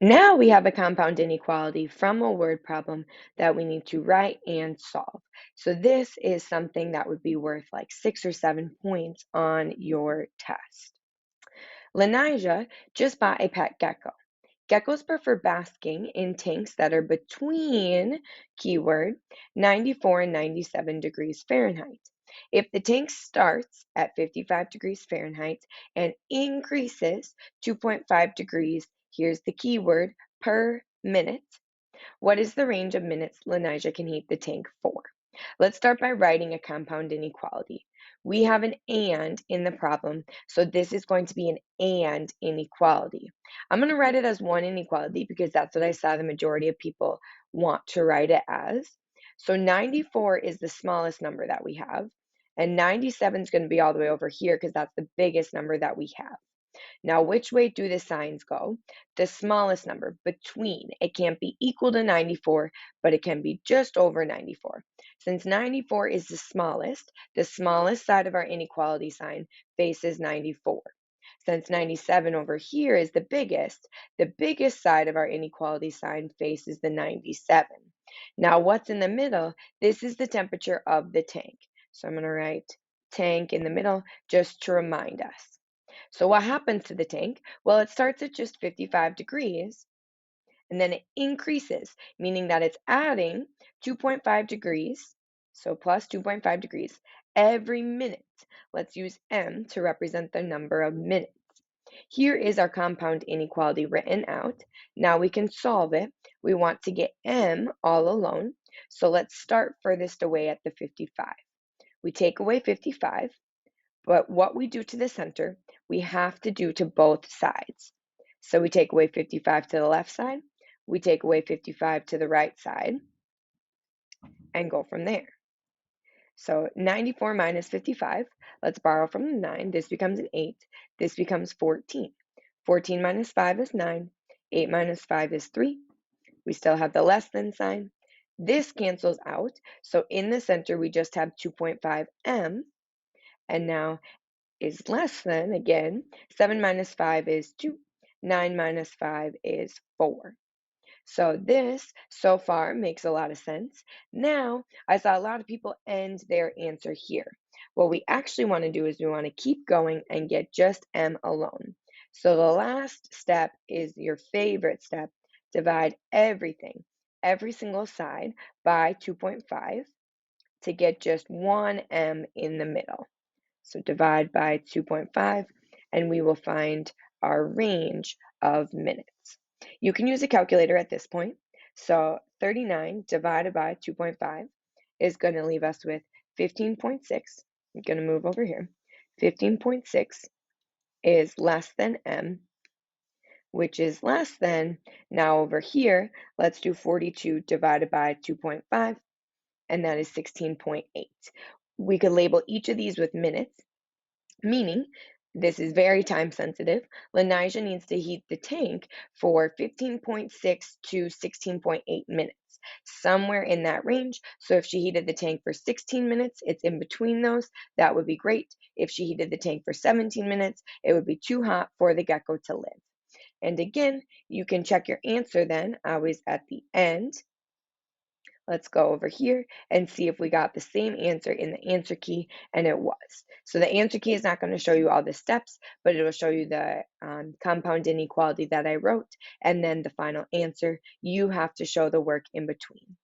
Now we have a compound inequality from a word problem that we need to write and solve. So this is something that would be worth like 6 or 7 points on your test. Lanija just bought a pet gecko. Geckos prefer basking in tanks that are between, keyword, 94 and 97 degrees Fahrenheit. If the tank starts at 55 degrees Fahrenheit and increases 2.5 degrees, here's the keyword, per minute, what is the range of minutes Lanija can heat the tank for? Let's start by writing a compound inequality. We have an and in the problem, so this is going to be an and inequality. I'm going to write it as one inequality because that's what I saw the majority of people want to write it as. So 94 is the smallest number that we have, and 97 is going to be all the way over here because that's the biggest number that we have. Now, which way do the signs go? The smallest number between. It can't be equal to 94, but it can be just over 94. Since 94 is the smallest side of our inequality sign faces 94. Since 97 over here is the biggest side of our inequality sign faces the 97. Now, what's in the middle? This is the temperature of the tank. So I'm going to write tank in the middle just to remind us. So what happens to the tank? Well, it starts at just 55 degrees and then it increases, meaning that it's adding 2.5 degrees, so plus 2.5 degrees every minute. Let's use m to represent the number of minutes. Here is our compound inequality written out. Now we can solve it. We want to get m all alone, so let's start furthest away at the 55. We take away 55. But what we do to the center, we have to do to both sides. So we take away 55 to the left side, we take away 55 to the right side, and go from there. So 94 minus 55, let's borrow from the 9. This becomes an 8. This becomes 14. 14 minus 5 is 9. 8 minus 5 is 3. We still have the less than sign. This cancels out. So in the center, we just have 2.5 m. And now is less than, again, 7 minus 5 is 2, 9 minus 5 is 4. So this, so far, makes a lot of sense. Now, I saw a lot of people end their answer here. What we actually want to do is we want to keep going and get just m alone. So the last step is your favorite step. Divide everything, every single side, by 2.5 to get just one m in the middle. So divide by 2.5 and we will find our range of minutes. You can use a calculator at this point. So 39 divided by 2.5 is going to leave us with 15.6. I'm going to move over here. 15.6 is less than m, which is less than, now over here, let's do 42 divided by 2.5, and that is 16.8. We could label each of these with minutes, meaning this is very time sensitive. Lanija needs to heat the tank for 15.6 to 16.8 minutes, somewhere in that range. So if she heated the tank for 16 minutes, it's in between those. That would be great. If she heated the tank for 17 minutes, it would be too hot for the gecko to live. And again, you can check your answer then, always at the end. Let's go over here and see if we got the same answer in the answer key, and it was. So the answer key is not going to show you all the steps, but it will show you the compound inequality that I wrote, and then the final answer. You have to show the work in between.